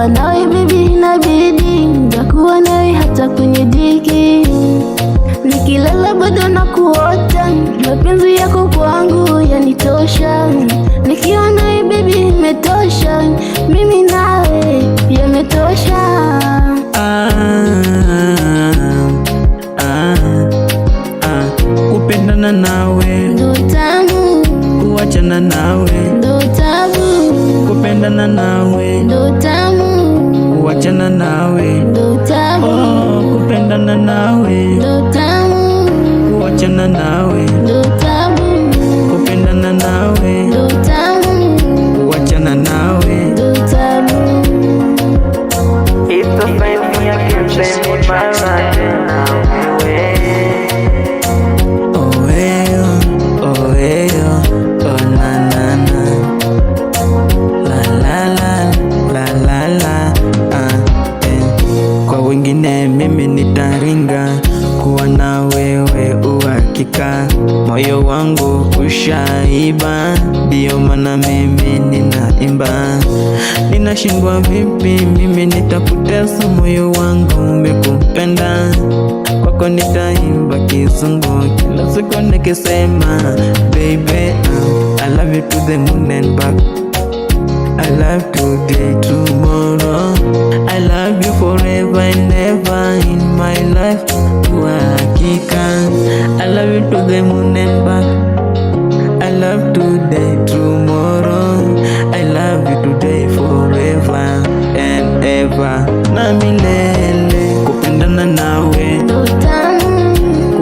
kuwa nawe baby inabidi, nitakuwa nawe hata kwenye dhiki. Nikilala bado nakuota, mapenzi yako kwangu yanitosha. Nikiwa nawe baby imetosha, mimi nawe yametosha. Kupendana nawe ndo tamu, kuachana nawe ndo tabu. kupendana nawe Ndo tamu, kuachana nawe ndo tabu. kupendana nawe Ndo tamu, kuachana nawe ndo tabu. kupendana nawe Ndo tamu, kuachana nawe ndo tabu. It's the same thing I can say in my life now. Kwa wengine mimi nitaringa, kuwa na wewe uhakika. Moyo wangu ushaiba, ndio maana mimi ninaimba. Ninashindwa vipi mimi nitakutesa, moyo wangu umekupenda. Kwako nitaimba kizungu kila siku nikisema, baby I love you to the moon and back. I love today, tomorrow. I love you forever and ever in my life. Uhakika. I love you to the moon and back. I love today, tomorrow. I love you today, forever and ever. Na milele. Kupendana nawe Ndo tamu,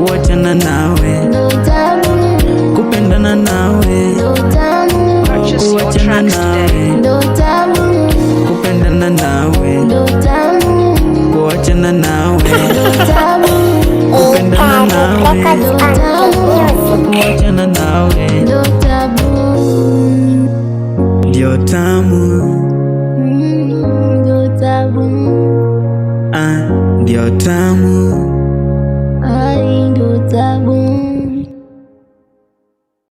kuachana nawe ndo tabu. kupendana nawe Ndo tamu, kuachana nawe